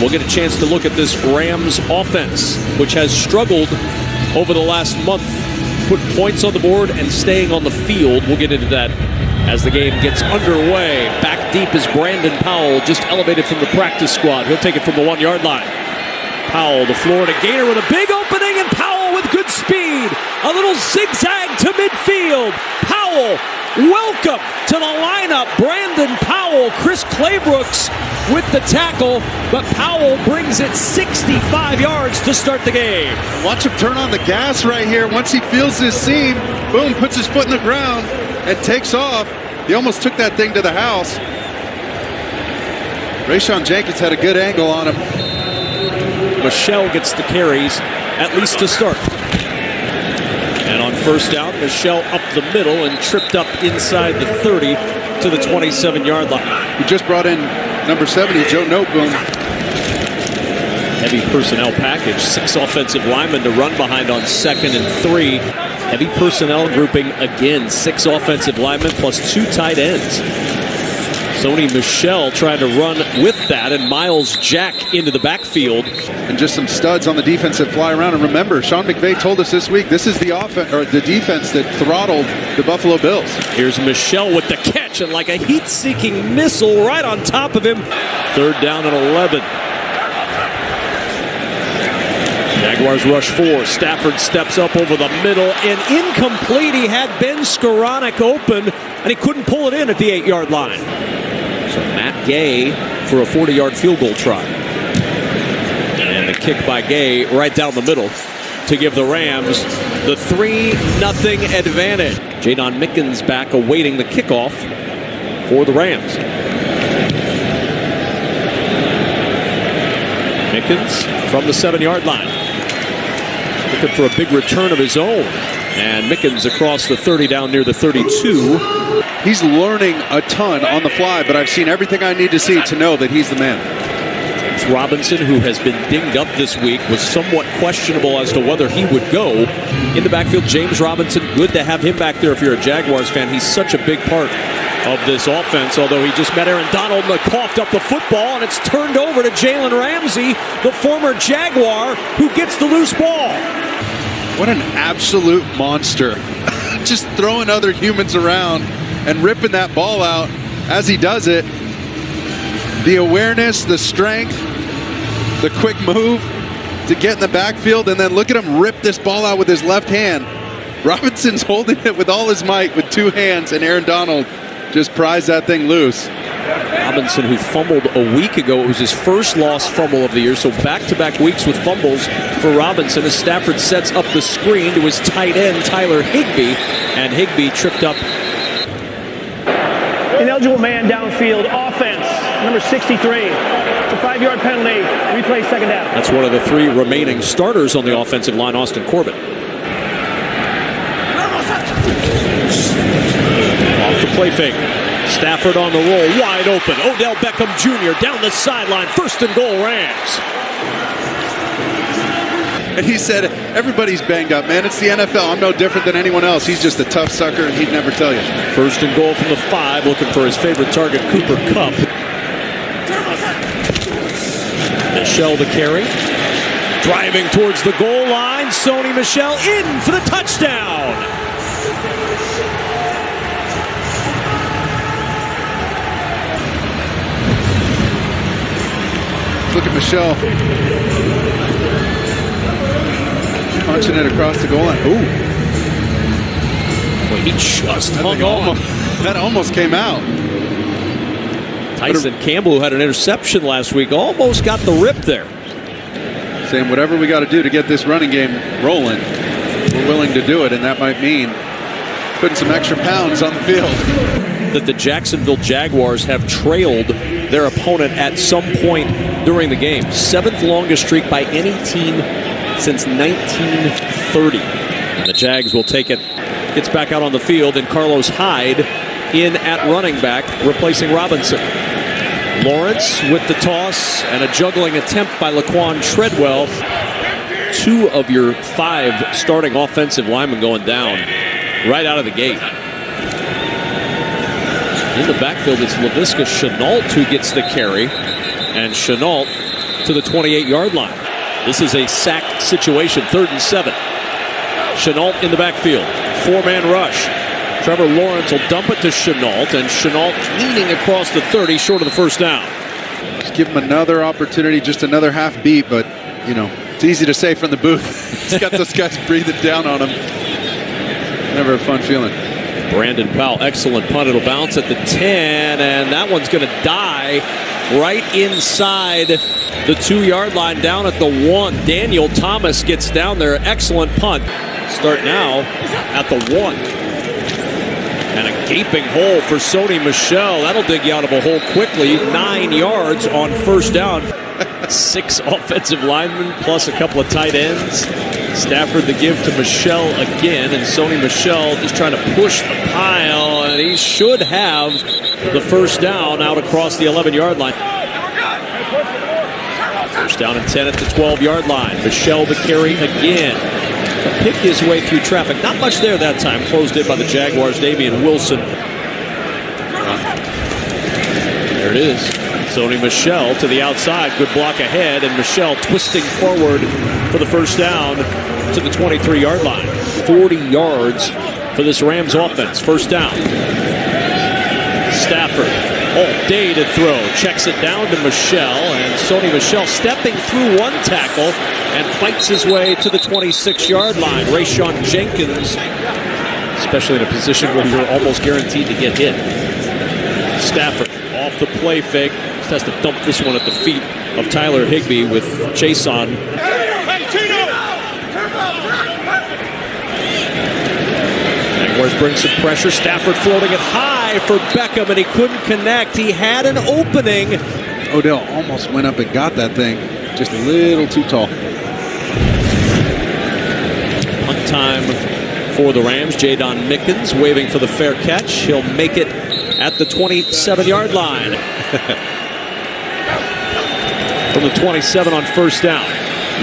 we'll get a chance to look at this Rams offense, which has struggled over the last month, put points on the board and staying on the field. We'll get into that as the game gets underway. Back deep is Brandon Powell, just elevated from the practice squad. He'll take it from the 1-yard line. Powell, the Florida Gator, with a big opening, and Powell with good speed. A little zigzag to midfield. Powell, welcome to the lineup. Brandon Powell, Chris Claybrooks with the tackle, but Powell brings it 65 yards to start the game. Watch him turn on the gas right here. Once he feels this seam, boom, puts his foot in the ground and takes off. He almost took that thing to the house. Rayshawn Jenkins had a good angle on him. Michelle gets the carries, at least to start. And on first down, Michelle up the middle and tripped up inside the 30 to the 27-yard line. We just brought in number 70, Joe Noteboom. Heavy personnel package, 6 offensive linemen to run behind on 2nd and 3. Heavy personnel grouping again, 6 offensive linemen plus 2 tight ends. Sony Michel trying to run with that, and Miles Jack into the backfield. And just some studs on the defense that fly around. And remember, Sean McVay told us this week, this is the offense or the defense that throttled the Buffalo Bills. Here's Michel with the catch, and like a heat-seeking missile right on top of him. 3rd down and 11. Jaguars rush 4. Stafford steps up over the middle and incomplete. He had Ben Skoranek open, and he couldn't pull it in at the 8-yard line. So Matt Gay for a 40-yard field goal try. And the kick by Gay right down the middle to give the Rams the 3-0 advantage. Jadon Mickens back awaiting the kickoff for the Rams. Mickens from the 7-yard line. Looking for a big return of his own. And Mickens across the 30 down near the 32. He's learning a ton on the fly, but I've seen everything I need to see to know that he's the man. James Robinson, who has been dinged up this week, was somewhat questionable as to whether he would go in the backfield. James Robinson, good to have him back there if you're a Jaguars fan. He's such a big part of this offense, although he just met Aaron Donald and coughed up the football, and it's turned over to Jalen Ramsey, the former Jaguar, who gets the loose ball. What an absolute monster. Just throwing other humans around and ripping that ball out as he does it. The awareness, the strength, the quick move to get in the backfield, and then look at him rip this ball out with his left hand. Robinson's holding it with all his might with 2 hands, and Aaron Donald just pries that thing loose. Robinson, who fumbled a week ago, it was his first lost fumble of the year, so back-to-back weeks with fumbles for Robinson as Stafford sets up the screen to his tight end, Tyler Higbee, and Higbee tripped up. Ineligible man downfield, offense, number 63. It's a 5-yard penalty, replay 2nd down. That's one of the 3 remaining starters on the offensive line, Austin Corbett. Off the play fake. Stafford on the roll, wide open. Odell Beckham Jr. down the sideline. 1st and goal, Rams. And he said, everybody's banged up, man. It's the NFL. I'm no different than anyone else. He's just a tough sucker, and he'd never tell you. 1st and goal from the 5, looking for his favorite target, Cooper Kupp. Michel the carry. Driving towards the goal line. Sony Michel in for the touchdown. Look at Michelle punching it across the goal line. Ooh. Well, he just hung on. That almost came out. Tyson Campbell, who had an interception last week, almost got the rip there. Saying whatever we got to do to get this running game rolling, we're willing to do it, and that might mean putting some extra pounds on the field. That the Jacksonville Jaguars have trailed their opponent at some point during the game. 7th longest streak by any team since 1930. And the Jags will take it. Gets back out on the field, and Carlos Hyde in at running back, replacing Robinson. Lawrence with the toss and a juggling attempt by Laquan Treadwell. 2 of your 5 starting offensive linemen going down right out of the gate. In the backfield, it's Laviska Shenault who gets the carry. And Shenault to the 28-yard line. This is a sack situation, 3rd and 7. Chenault in the backfield, 4-man rush. Trevor Lawrence will dump it to Chenault, and Chenault leaning across the 30, short of the first down. Just give him another opportunity, just another half beat, but, you know, it's easy to say from the booth. He's got those guys breathing down on him. Never a fun feeling. Brandon Powell, excellent punt. It'll bounce at the 10, and that one's going to die right inside the 2-yard line down at the 1. Daniel Thomas gets down there. Excellent punt. Start now at the 1. And a gaping hole for Sony Michel. That'll dig you out of a hole quickly. 9 yards on first down. 6 offensive linemen plus a couple of tight ends. Stafford the give to Michel again, and Sony Michel just trying to push the pile, and he should have the first down out across the 11-yard line. First down and 10 at the 12-yard line. Michel the carry again. Picked his way through traffic. Not much there that time. Closed in by the Jaguars. Damian Wilson. There it is. Sony Michel to the outside. Good block ahead. And Michel twisting forward for the first down to the 23-yard line. 40 yards for this Rams offense. First down. Stafford all day to throw. Checks it down to Michel. And Sony Michel stepping through one tackle and fights his way to the 26-yard line. Rayshon Jenkins, especially in a position where you're almost guaranteed to get hit. Stafford off the play fake. Just has to dump this one at the feet of Tyler Higbee with Chase on. Jaguars bring some pressure. Stafford floating it high for Beckham, and he couldn't connect. He had an opening. Odell almost went up and got that thing. Just a little too tall. Punt time for the Rams. Jadon Mickens waving for the fair catch. He'll make it at the 27-yard line. From the 27 on first down.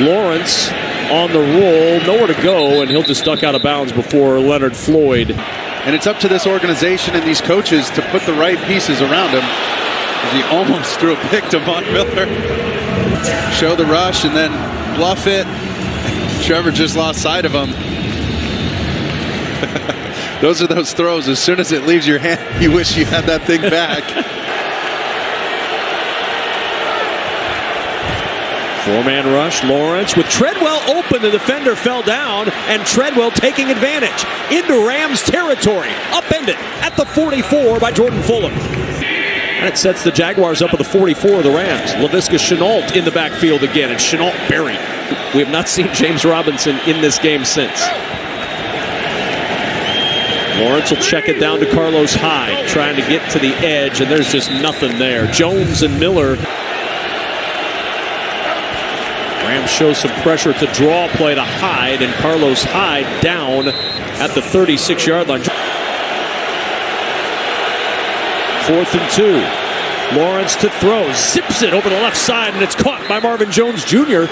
Lawrence on the roll, nowhere to go, and he'll just duck out of bounds before Leonard Floyd. And it's up to this organization and these coaches to put the right pieces around him. He almost threw a pick to Von Miller. Show the rush and then bluff it. Trevor just lost sight of him. Those are those throws. As soon as it leaves your hand, you wish you had that thing back. 4-man rush. Lawrence with Treadwell open. The defender fell down, and Treadwell taking advantage into Rams territory. Upended at the 44 by Jordan Fulham. And it sets the Jaguars up at the 44 of the Rams. Laviska Shenault in the backfield again, and Shenault buried. We have not seen James Robinson in this game since. Lawrence will check it down to Carlos Hyde, trying to get to the edge, and there's just nothing there. Jones and Miller. Rams show some pressure to draw play to Hyde, and Carlos Hyde down at the 36-yard line. 4th and 2. Lawrence to throw. Zips it over the left side, and it's caught by Marvin Jones Jr.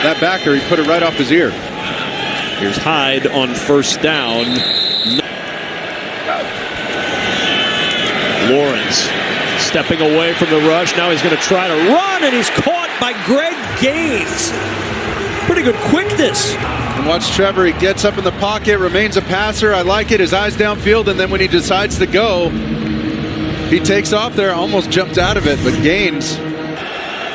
That backer, he put it right off his ear. Here's Hyde on first down. Lawrence stepping away from the rush. Now he's going to try to run, and he's caught by Greg Gaines. Pretty good quickness. And watch Trevor. He gets up in the pocket, remains a passer. I like it. His eyes downfield, and then when he decides to go, he takes off there. Almost jumped out of it, but Gaines.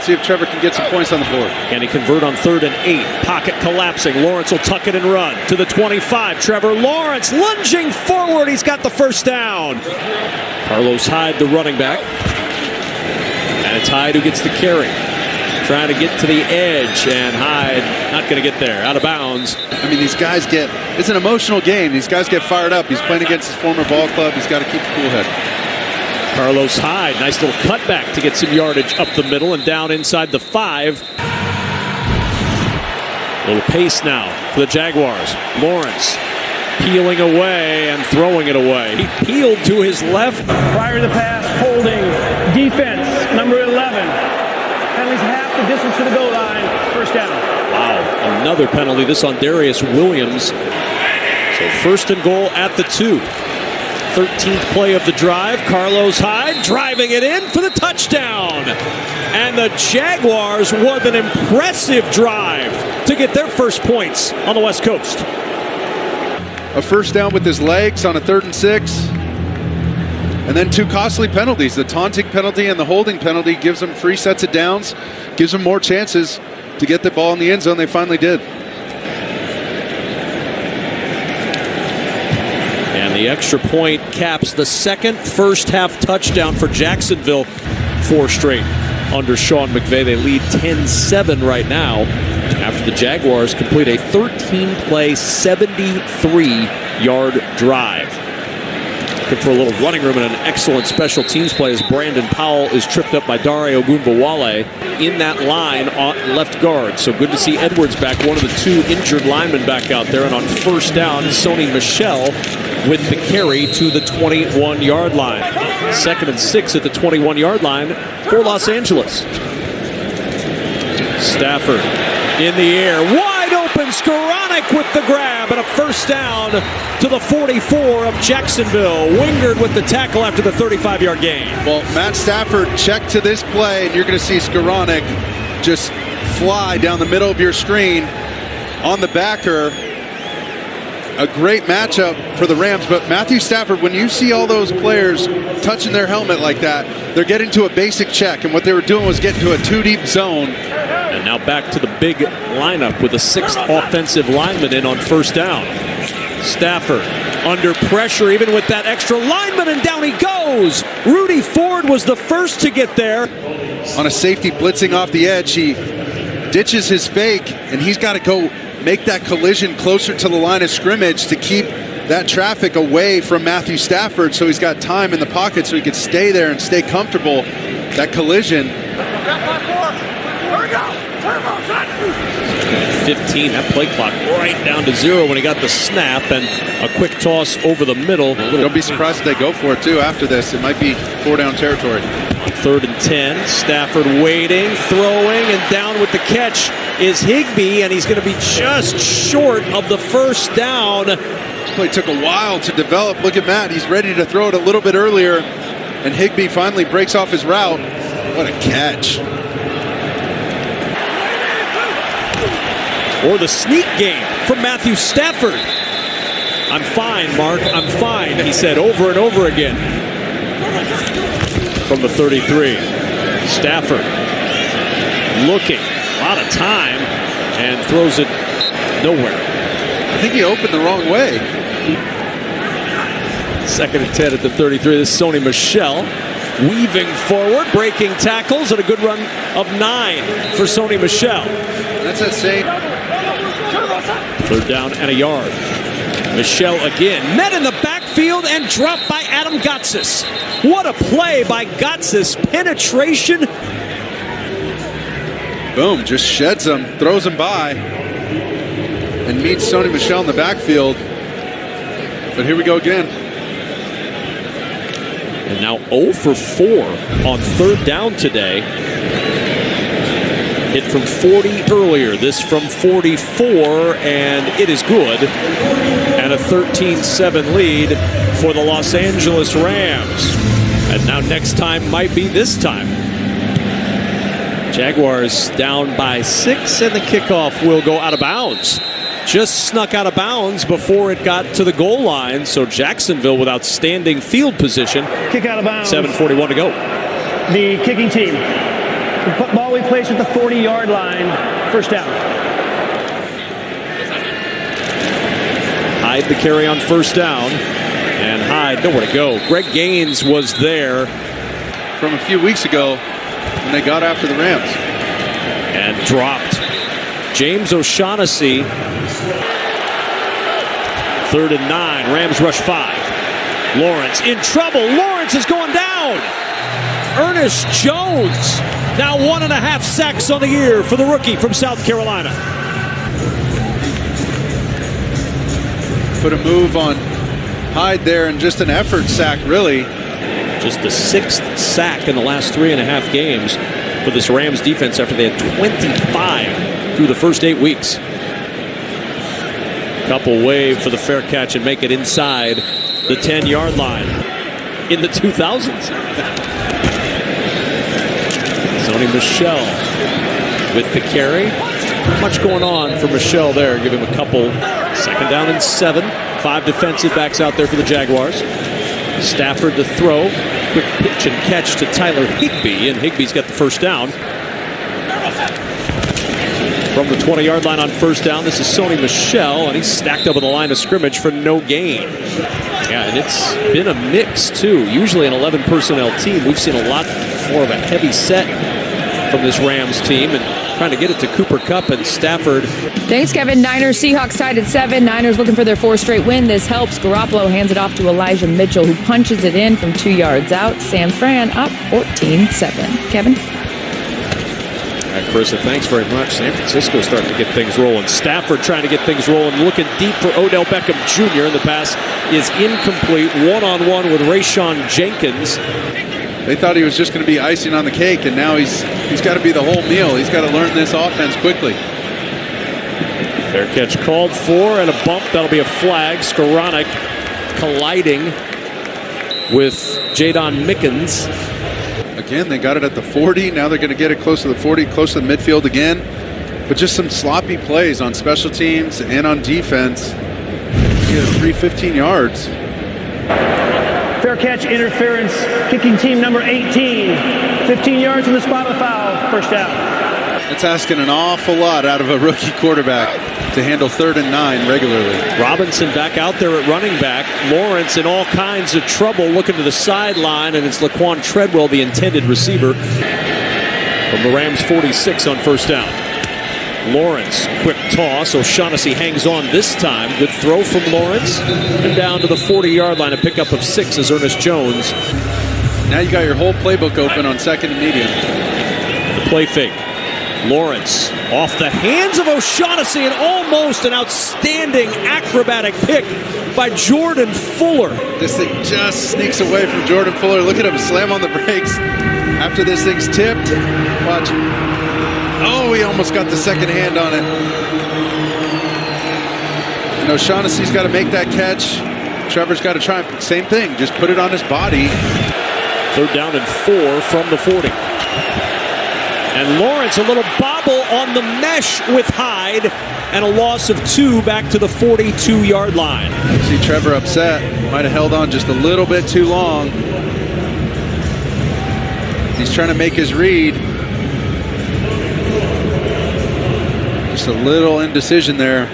See if Trevor can get some points on the board. Can he convert on 3rd and 8? Pocket collapsing. Lawrence will tuck it and run to the 25. Trevor Lawrence lunging forward. He's got the first down. Carlos Hyde, the running back. And it's Hyde who gets the carry. Trying to get to the edge, and Hyde not going to get there. Out of bounds. I mean, these guys get, it's an emotional game. These guys get fired up. He's playing against his former ball club. He's got to keep a cool head. Carlos Hyde, nice little cutback to get some yardage up the middle and down inside the 5. A little pace now for the Jaguars. Lawrence peeling away and throwing it away. He peeled to his left. Prior to the pass, holding, defense, number 11. Penalties half the distance to the goal line. First down. Wow, another penalty. This on Darius Williams. So 1st and goal at the 2. 13th play of the drive. Carlos Hyde driving it in for the touchdown. And the Jaguars won an impressive drive to get their first points on the West Coast. A first down with his legs on a 3rd and 6. And then 2 costly penalties. The taunting penalty and the holding penalty gives them 3 sets of downs, gives them more chances to get the ball in the end zone. They finally did. And the extra point caps the second first-half touchdown for Jacksonville. 4 straight under Sean McVay. They lead 10-7 right now after the Jaguars complete a 13-play, 73-yard drive. Looking for a little running room and an excellent special teams play as Brandon Powell is tripped up by Dare Ogunbowale in that line on left guard. So good to see Edwards back, one of the 2 injured linemen back out there. And on first down, Sony Michel with the carry to the 21-yard line. 2nd and 6 at the 21-yard line for Los Angeles. Stafford in the air, wide open, Skoranek with the grab, and a first down to the 44 of Jacksonville. Wingard with the tackle after the 35-yard gain. Well, Matt Stafford checked to this play, and you're going to see Skoranek just fly down the middle of your screen on the backer. A great matchup for the Rams, but Matthew Stafford, when you see all those players touching their helmet like that, they're getting to a basic check, and what they were doing was getting to a 2-deep zone. And now back to the big lineup with a 6th offensive lineman in on first down. Stafford under pressure even with that extra lineman, and down he goes. Rudy Ford was the first to get there. On a safety blitzing off the edge, he ditches his fake, and he's got to go make that collision closer to the line of scrimmage to keep that traffic away from Matthew Stafford, so he's got time in the pocket so he can stay there and stay comfortable. That collision. 15, that play clock right down to 0 when he got the snap, and a quick toss over the middle. Don't be surprised if they go for it too after this. It might be 4-down territory. 3rd and 10, Stafford waiting, throwing, and down with the catch is Higbee, and he's going to be just short of the first down. This play took a while to develop. Look at Matt, he's ready to throw it a little bit earlier, and Higbee finally breaks off his route. What a catch. Or the sneak game from Matthew Stafford. I'm fine, Mark, I'm fine, he said over and over again. From the 33, Stafford looking, a lot of time, and throws it nowhere. I think he opened the wrong way. 2nd and 10 at the 33. This is Sony Michel weaving forward, breaking tackles, and a good run of 9 for Sony Michel. That's that same. 3rd down and a yard. Michel again, met in the backfield and dropped by Adam Gotsis. What a play by Gotsis. Penetration. Boom, just sheds him, throws him by, and meets Sony Michel in the backfield. But here we go again. And now 0 for 4 on 3rd down today. Hit from 40 earlier, this from 44, and it is good. And a 13-7 lead for the Los Angeles Rams. And now next time might be this time. Jaguars down by 6, and the kickoff will go out of bounds. Just snuck out of bounds before it got to the goal line, so Jacksonville with outstanding field position. Kick out of bounds. 7:41 to go. The kicking team. The ball we placed at the 40-yard line. First down. Hyde the carry on first down, and Hyde nowhere to go. Greg Gaines was there From a few weeks ago when they got after the Rams. and dropped. James O'Shaughnessy. 3rd and 9. Rams rush 5. Lawrence in trouble. Lawrence is going down. Ernest Jones. Now 1.5 sacks on the year for the rookie from South Carolina. Put a move on Hyde there, and just an effort sack, really. Just the 6th sack in the last 3.5 games for this Rams defense after they had 25 through the first 8 weeks. Couple wave for the fair catch and make it inside the 10-yard line in the 2000s. Sony Michel with the carry. Not much going on for Michel there. Give him a couple. 2nd down and 7. 5 defensive backs out there for the Jaguars. Stafford to throw. Quick pitch and catch to Tyler Higbee, and Higbee's got the 1st down. From the 20-yard line on 1st down, this is Sony Michel, and he's stacked up at the line of scrimmage for no gain. Yeah, and it's been a mix, too. Usually an 11 personnel team. We've seen a lot more of a heavy set from this Rams team, and trying to get it to Cooper Kupp and Stafford. Thanks, Kevin. Niners, Seahawks tied at 7. Niners looking for their 4th straight win. This helps. Garoppolo hands it off to Elijah Mitchell, who punches it in from 2 yards out. San Fran up 14-7. Kevin? Carissa, thanks very much. San Francisco starting to get things rolling. Stafford trying to get things rolling, looking deep for Odell Beckham Jr. And the pass is incomplete. One-on-one with Rayshon Jenkins. They thought he was just going to be icing on the cake, and now he's got to be the whole meal. He's got to learn this offense quickly. Fair catch called for, and a bump. That'll be a flag. Skoranek colliding with Jadon Mickens. Again, they got it at the 40. Now they're going to get it close to the 40, close to the midfield again. But just some sloppy plays on special teams and on defense. Get a 3-15 yards. Fair catch, interference, kicking team number 18. 15 yards from the spot of the foul. 1st down. It's asking an awful lot out of a rookie quarterback to handle 3rd and 9 regularly. Robinson back out there at running back. Lawrence in all kinds of trouble looking to the sideline, and it's Laquan Treadwell, the intended receiver, from the Rams 46 on 1st down. Lawrence, quick toss. O'Shaughnessy hangs on this time. Good throw from Lawrence. And down to the 40-yard line. A pickup of 6 as Ernest Jones. Now you got your whole playbook open on 2nd and medium. The play fake. Lawrence off the hands of O'Shaughnessy, and almost an outstanding acrobatic pick by Jordan Fuller. This thing just sneaks away from Jordan Fuller. Look at him slam on the brakes after this thing's tipped. Watch. Oh, he almost got the 2nd hand on it. And O'Shaughnessy's got to make that catch. Trevor's got to try. Same thing. Just put it on his body. 3rd down and 4 from the 40. And Lawrence, a little bobble on the mesh with Hyde, and a loss of 2 back to the 42-yard line. See Trevor upset. Might have held on just a little bit too long. He's trying to make his read. Just a little indecision there.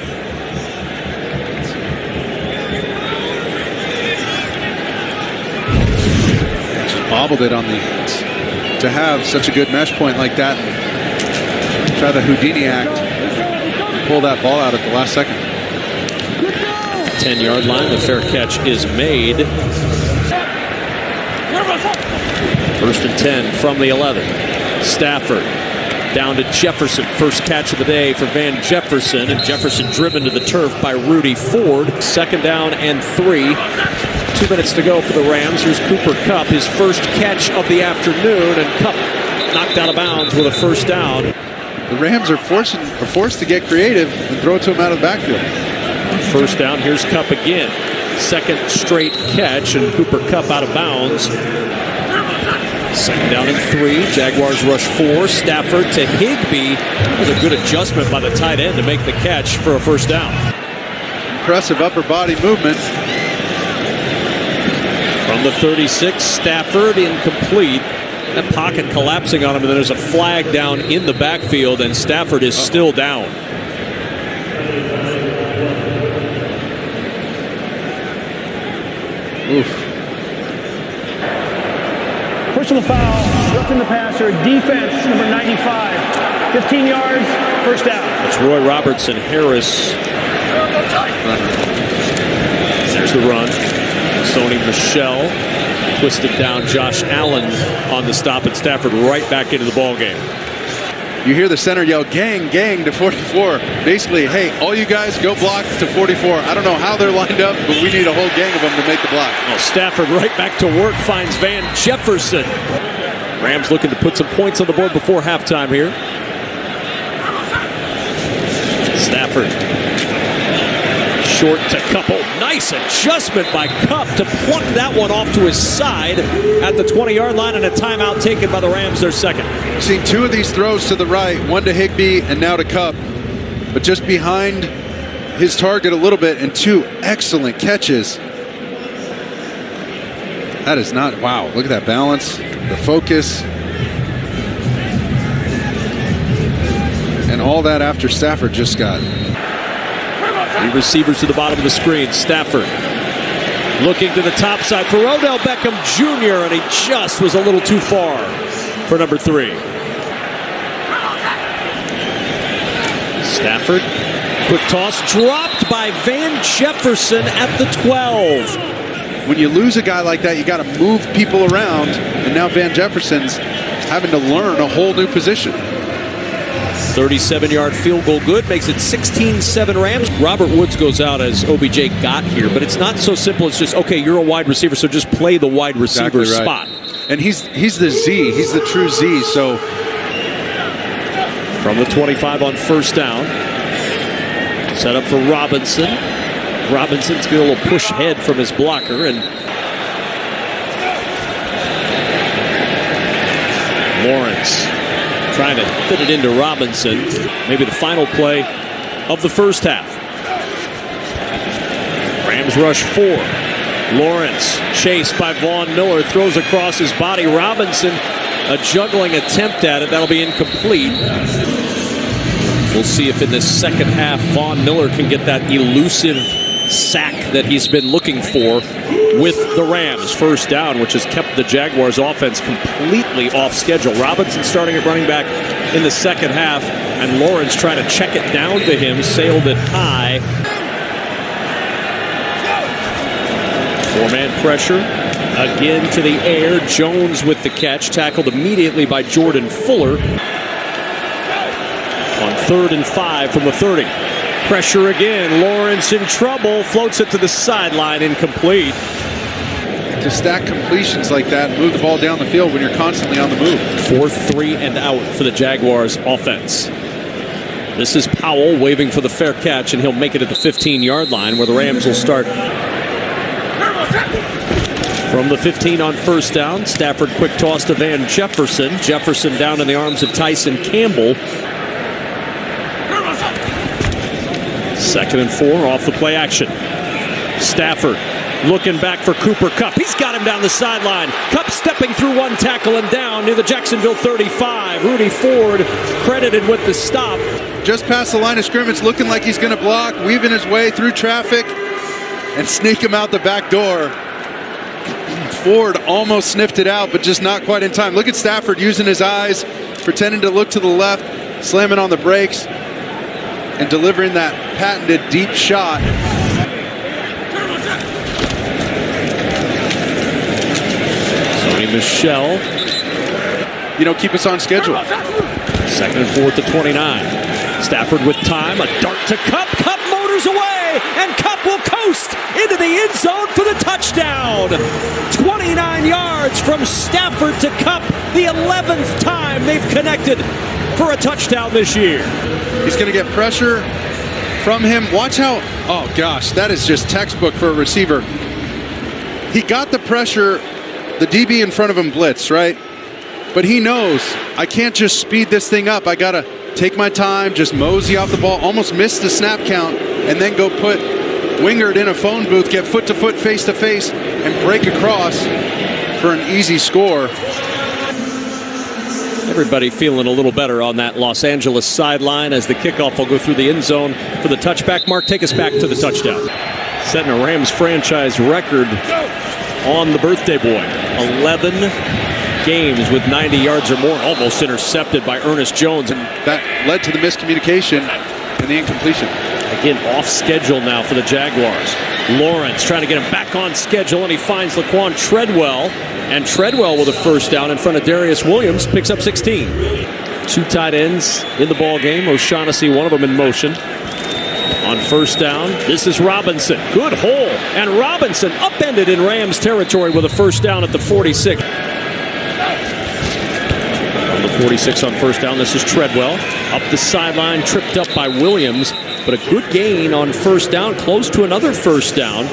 Just bobbled it on the... To have such a good mesh point like that, try the Houdini act, pull that ball out at the last second. 10-yard line, the fair catch is made. 1st and 10 from the 11. Stafford down to Jefferson. 1st catch of the day for Van Jefferson, and Jefferson driven to the turf by Rudy Ford. 2nd down and 3. 2 minutes to go for the Rams. Here's Cooper Kupp, his 1st catch of the afternoon, and Kupp knocked out of bounds with a 1st down. The Rams are forced to get creative and throw it to him out of the backfield. 1st down, here's Kupp again. 2nd straight catch, and Cooper Kupp out of bounds. 2nd down and 3. Jaguars rush 4. Stafford to Higbee. That was a good adjustment by the tight end to make the catch for a 1st down. Impressive upper body movement. From the 36, Stafford incomplete. That pocket collapsing on him, and then there's a flag down in the backfield, and Stafford is still down. Oof. Personal foul, roughing the passer, defense, number 95. 15 yards, 1st down. It's Roy Robertson Harris. There's the run. Sony Michel twisted down Josh Allen on the stop, and Stafford right back into the ball game. You hear the center yell, gang, gang, to 44. Basically, hey, all you guys go block to 44. I don't know how they're lined up, but we need a whole gang of them to make the block. Well, Stafford right back to work, finds Van Jefferson. Rams looking to put some points on the board before halftime here. Short to Couple. Nice adjustment by Cup to pluck that one off to his side at the 20-yard line, and a timeout taken by the Rams, their second. Seen two of these throws to the right, one to Higbee and now to Cup, but just behind his target a little bit, and two excellent catches. That is not, wow, look at that balance, the focus. And all that after Stafford just got. The receivers to the bottom of the screen. Stafford looking to the top side for Odell Beckham Jr., and he just was a little too far for number 3. Stafford, quick toss, dropped by Van Jefferson at the 12. When you lose a guy like that, you got to move people around, and now Van Jefferson's having to learn a whole new position. 37-yard field goal good, makes it 16-7 Rams. Robert Woods goes out as OBJ got here, but it's not so simple. It's just, okay, you're a wide receiver, so just play the wide receiver exactly right. spot. And he's the Z. He's the true Z. So from the 25 on first down, set up for Robinson. Robinson's got a little push head from his blocker, and Lawrence trying to fit it into Robinson. Maybe the final play of the first half. Rams rush 4. Lawrence chased by Vaughn Miller, throws across his body. Robinson, a juggling attempt at it. That'll be incomplete. We'll see if in this second half Vaughn Miller can get that elusive sack that he's been looking for with the Rams. First down, which has kept the Jaguars offense completely off schedule. Robinson starting at running back in the second half, and Lawrence trying to check it down to him, sailed it high. 4-man pressure again to the air. Jones with the catch, tackled immediately by Jordan Fuller on 3rd and 5 from the 30. Pressure again. Lawrence in trouble. Floats it to the sideline. Incomplete. To stack completions like that, move the ball down the field when you're constantly on the move. 4th 3 and out for the Jaguars offense. This is Powell waving for the fair catch, and he'll make it at the 15-yard line, where the Rams will start from the 15 on first down. Stafford quick toss to Van Jefferson. Jefferson down in the arms of Tyson Campbell. 2nd and 4 off the play action. Stafford looking back for Cooper Kupp. He's got him down the sideline. Kupp stepping through one tackle and down near the Jacksonville 35. Rudy Ford credited with the stop. Just past the line of scrimmage, looking like he's going to block, weaving his way through traffic and sneak him out the back door. Ford almost sniffed it out, but just not quite in time. Look at Stafford using his eyes, pretending to look to the left, slamming on the brakes, and delivering that patented deep shot. Sony Michel. Keep us on schedule. 2nd and 4 to 29. Stafford with time, a dart to Kupp. Kupp motors away, and Kupp will coast into the end zone for the touchdown. 29 yards from Stafford to Kupp, the 11th time they've connected for a touchdown this year. He's going to get pressure from him. Watch how, oh gosh, that is just textbook for a receiver. He got the pressure, the DB in front of him blitzed, right? But he knows, I can't just speed this thing up. I got to take my time, just mosey off the ball, almost miss the snap count, and then go put Wingard in a phone booth, get foot to foot, face to face, and break across for an easy score. Everybody feeling a little better on that Los Angeles sideline as the kickoff will go through the end zone for the touchback. Mark, take us back to the touchdown. Setting a Rams franchise record on the birthday boy. 11 games with 90 yards or more, almost intercepted by Ernest Jones. And that led to the miscommunication and the incompletion. Again, off schedule now for the Jaguars. Lawrence trying to get him back on schedule, and he finds Laquan Treadwell. And Treadwell with a first down in front of Darius Williams, picks up 16. 2 tight ends in the ball game. O'Shaughnessy, one of them in motion. On first down, this is Robinson. Good hole. And Robinson upended in Rams territory with a first down at the 46. On the 46 on first down, this is Treadwell. Up the sideline, tripped up by Williams, but a good gain on first down, close to another first down.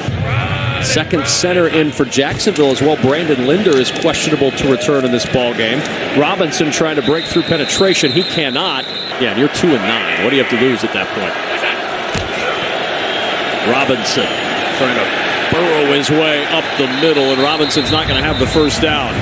Second center in for Jacksonville as well. Brandon Linder is questionable to return in this ball game. Robinson trying to break through penetration. He cannot. Yeah, and you're 2-9. What do you have to lose at that point? Robinson trying to burrow his way up the middle, and Robinson's not going to have the first down.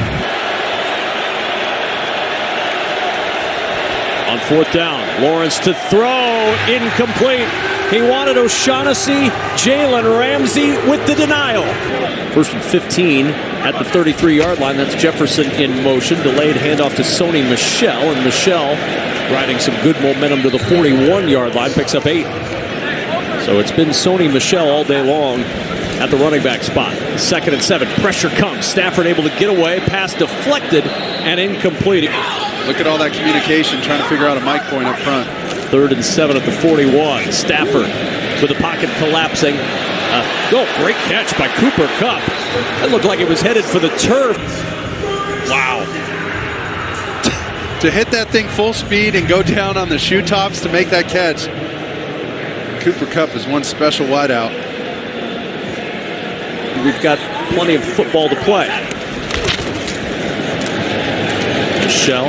On fourth down, Lawrence to throw, incomplete. He wanted O'Shaughnessy, Jalen Ramsey with the denial. First and 15 at the 33-yard line. That's Jefferson in motion. Delayed handoff to Sony Michel, and Michel riding some good momentum to the 41-yard line, picks up 8. So it's been Sony Michel all day long at the running back spot. Second and 7, pressure comes. Stafford able to get away, pass deflected and incomplete. Look at all that communication, trying to figure out a mic point up front. Third and 7 at the 41. Stafford with the pocket collapsing. Great catch by Cooper Kupp. That looked like it was headed for the turf. Wow. To hit that thing full speed and go down on the shoe tops to make that catch. Cooper Kupp is one special wideout. We've got plenty of football to play. Michel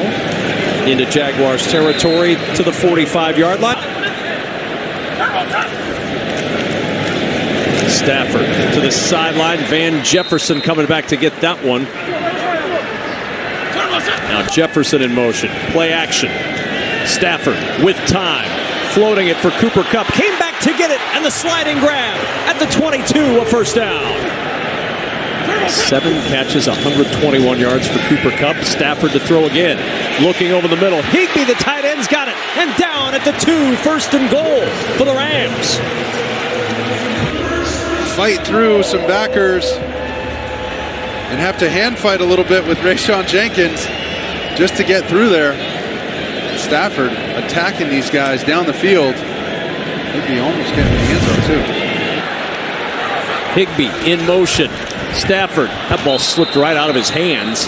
into Jaguars territory to the 45-yard line. Stafford to the sideline. Van Jefferson coming back to get that one. Now Jefferson in motion. Play action. Stafford with time. Floating it for Cooper Kupp. Came back to get it. And the sliding grab at the 22, a first down. 7 catches, 121 yards for Cooper Kupp. Stafford to throw again. Looking over the middle. Higbee, the tight end's got it. And down at the 2, first and goal for the Rams. Fight through some backers and have to hand fight a little bit with Rayshawn Jenkins just to get through there. Stafford attacking these guys down the field. Higbee almost getting the end zone too. Higbee in motion. Stafford, that ball slipped right out of his hands.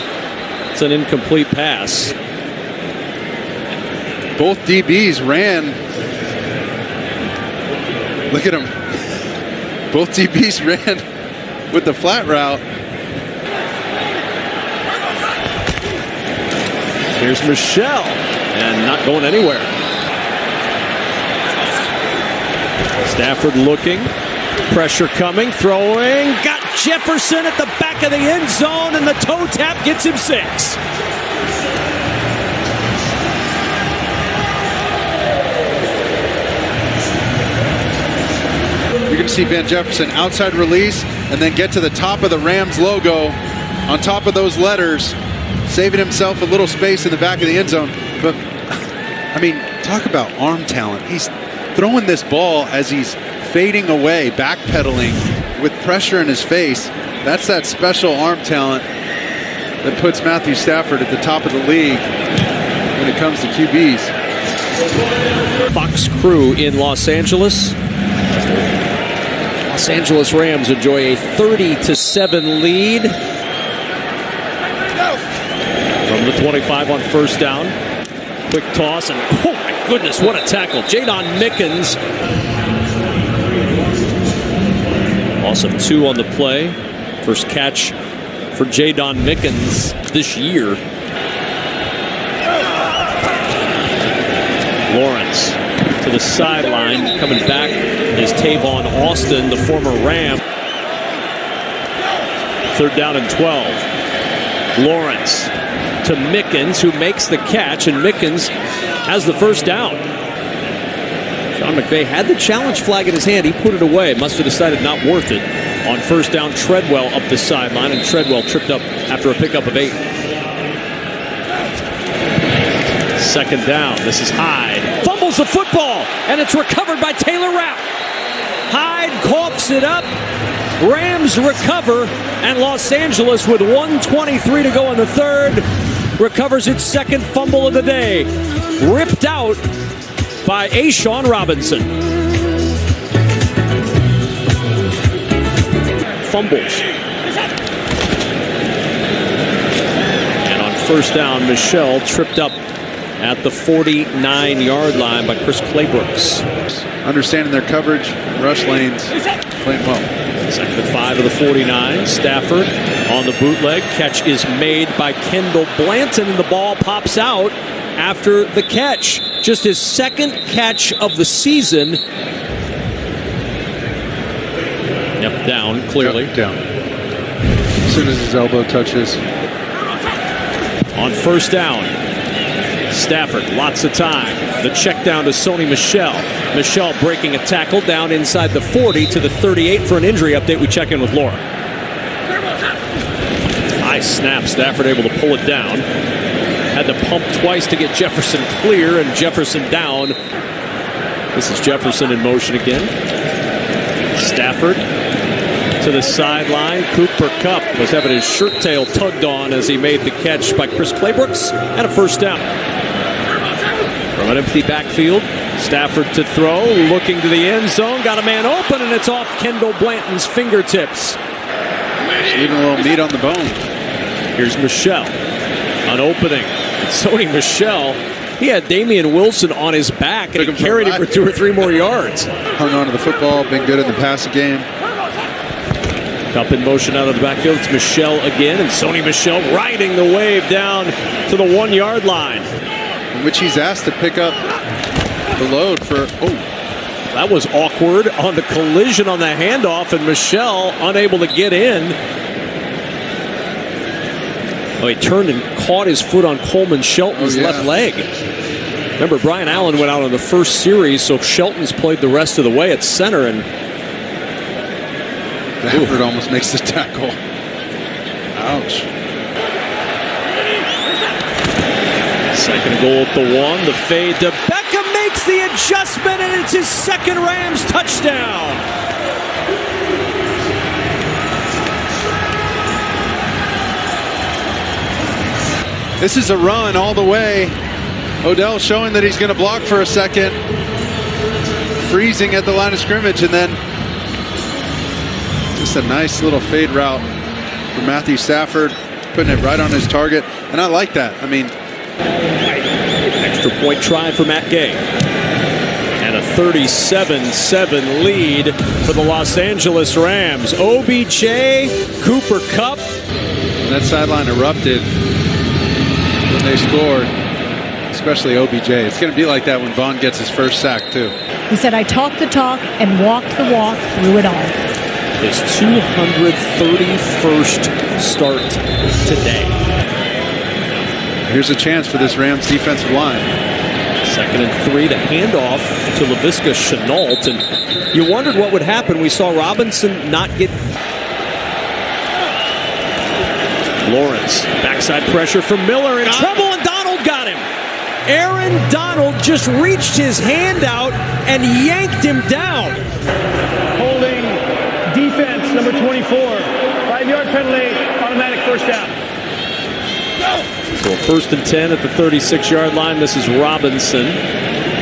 It's an incomplete pass. Both DBs ran. Look at them. Both DBs ran with the flat route. Here's Michel, and not going anywhere. Stafford looking. Pressure coming, throwing, got Jefferson at the back of the end zone, and the toe tap gets him 6. You're going to see Van Jefferson outside release and then get to the top of the Rams logo on top of those letters, saving himself a little space in the back of the end zone. But, I mean, talk about arm talent. He's throwing this ball as he's fading away, backpedaling with pressure in his face. That's that special arm talent that puts Matthew Stafford at the top of the league when it comes to QBs. Fox crew in Los Angeles. Los Angeles Rams enjoy a 30-7 lead. From the 25 on first down. Quick toss, and oh my goodness, what a tackle. Jadon Mickens. Loss of 2 on the play. First catch for Jadon Mickens this year. Lawrence to the sideline. Coming back is Tavon Austin, the former Ram. Third down and 12. Lawrence to Mickens, who makes the catch, and Mickens has the first down. John McVay had the challenge flag in his hand. He put it away. Must have decided not worth it. On first down, Treadwell up the sideline, and Treadwell tripped up after a pickup of 8. Second down. This is Hyde. Fumbles the football, and it's recovered by Taylor Rapp. Hyde coughs it up. Rams recover, and Los Angeles, with 1:23 to go in the third, recovers its second fumble of the day. Ripped out by A'Shawn Robinson. Fumbles. And on first down, Michel tripped up at the 49-yard line by Chris Claybrooks. Understanding their coverage, rush lanes, playing well. 2nd and 5 of the 49. Stafford on the bootleg. Catch is made by Kendall Blanton, and the ball pops out after the catch. Just his 2nd catch of the season. Yep, down, clearly. Yep, down. As soon as his elbow touches. On 1st down, Stafford, lots of time. The check down to Sony Michel. Michel breaking a tackle down inside the 40 to the 38 for an injury update. We check in with Laura. Nice snap. Stafford able to pull it down. Had to pump twice to get Jefferson clear, and Jefferson down. This is Jefferson in motion again. Stafford to the sideline. Cooper Kupp was having his shirt tail tugged on as he made the catch by Chris Claybrooks, and a 1st down. From an empty backfield, Stafford to throw, looking to the end zone, got a man open, and it's off Kendall Blanton's fingertips. Leaving a little meat on the bone. Here's Michel, an opening. Sony Michel, he had Damian Wilson on his back, and he carried him for 2 or 3 more yards. Hung on to the football, been good in the passing game. Kupp in motion out of the backfield. It's Michel again, and Sony Michel riding the wave down to the 1-yard line. In which he's asked to pick up the load for, that was awkward on the collision on the handoff, and Michel unable to get in. Oh, he turned and caught his foot on Coleman Shelton's left leg. Remember, Brian Allen went out on the first series, so Shelton's played the rest of the way at center, and Stafford almost makes the tackle. Ouch. 2nd goal at the 1. The fade to Beckham makes the adjustment, and it's his 2nd Rams touchdown. This is a run all the way. Odell showing that he's going to block for a second. Freezing at the line of scrimmage, and then just a nice little fade route for Matthew Stafford, putting it right on his target. And I like that. I mean, extra point try for Matt Gay. And a 37-7 lead for the Los Angeles Rams. OBJ, Cooper Kupp. And that sideline erupted when they scored, especially OBJ. It's going to be like that when Vaughn gets his first sack, too. He said, I talked the talk and walked the walk through it all. His 231st start today. Here's a chance for this Rams defensive line. 2nd and 3, the handoff to Laviska Shenault, and you wondered what would happen. We saw Robinson not get. Lawrence, backside pressure from Miller, in trouble, and Donald got him. Aaron Donald just reached his hand out and yanked him down. Holding defense, number 24. 5-yard penalty, automatic 1st down. So 1st and 10 at the 36-yard line. This is Robinson,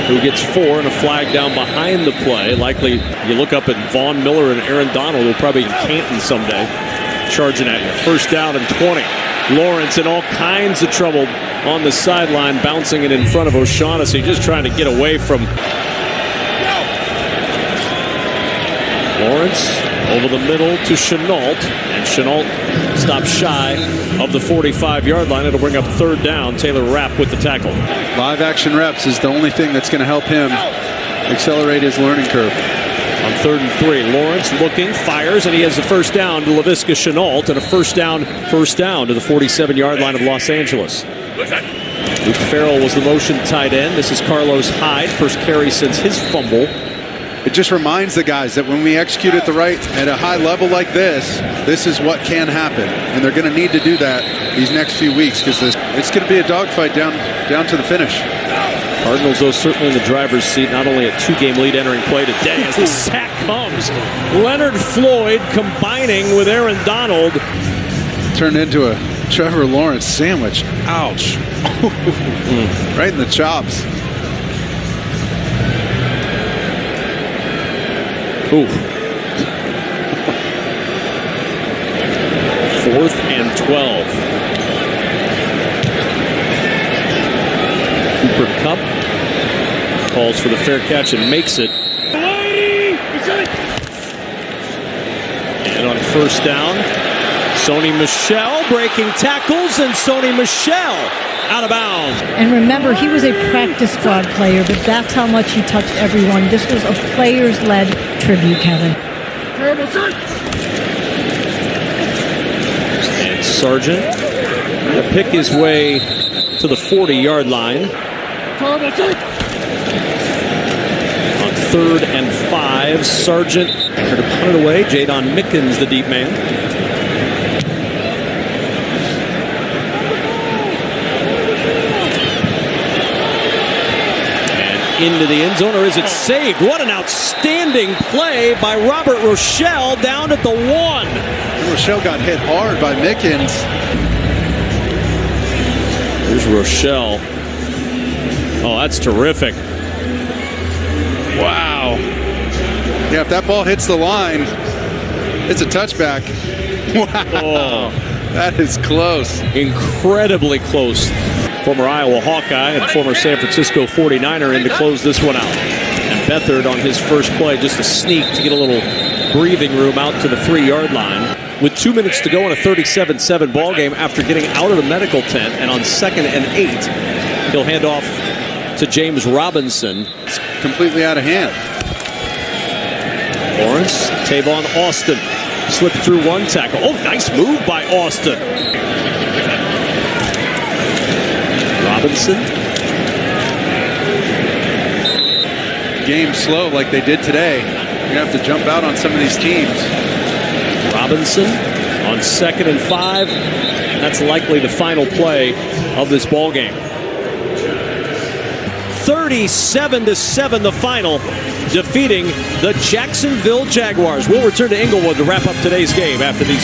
who gets 4 and a flag down behind the play. Likely, you look up at Vaughn Miller and Aaron Donald, who will probably in Canton someday, charging at you. 1st down and 20. Lawrence in all kinds of trouble on the sideline, bouncing it in front of O'Shaughnessy, just trying to get away from Lawrence. Over the middle to Shenault, and Shenault stops shy of the 45-yard line. It'll bring up 3rd down. Taylor Rapp with the tackle. Live action reps is the only thing that's going to help him accelerate his learning curve. On 3rd and 3, Lawrence looking, fires, and he has the 1st down to Laviska Shenault, and a first down to the 47-yard line of Los Angeles. Luke Farrell was the motion tight end. This is Carlos Hyde, first carry since his fumble. It just reminds the guys that when we execute at a high level like this is what can happen. And they're going to need to do that these next few weeks, because it's going to be a dogfight down to the finish. Cardinals, though, certainly in the driver's seat. Not only a 2-game lead entering play today, as the sack comes. Leonard Floyd combining with Aaron Donald. Turned into a Trevor Lawrence sandwich. Ouch. Right in the chops. Ooh. 4th and 12. Calls for the fair catch and makes it. And on first down, Sony Michel breaking tackles, and Sony Michel out of bounds. And remember, he was a practice squad player, but that's how much he touched everyone. This was a players-led tribute, Kevin. And Sargent to pick his way to the 40-yard line. On 3rd and 5, Sargent tried to punt it away. Jadon Mickens, the deep man. And into the end zone, or is it saved? What an outstanding play by Robert Rochelle down at the 1. Rochelle got hit hard by Mickens. There's Rochelle. Oh, that's terrific. Wow. Yeah, if that ball hits the line, it's a touchback. Wow. Oh. That is close. Incredibly close. Former Iowa Hawkeye and former San Francisco 49er in to close this one out. And Beathard on his first play, just a sneak to get a little breathing room out to the 3-yard line. With 2 minutes to go in a 37-7 ball game after getting out of the medical tent, and on 2nd and 8, he'll hand off to James Robinson. It's completely out of hand. Lawrence, Tavon Austin slipped through one tackle. Oh, nice move by Austin. Robinson. Game slow like they did today. You're going to have to jump out on some of these teams. Robinson on 2nd and 5. And that's likely the final play of this ball game. 37-7 the final, defeating the Jacksonville Jaguars. We'll return to Inglewood to wrap up today's game after these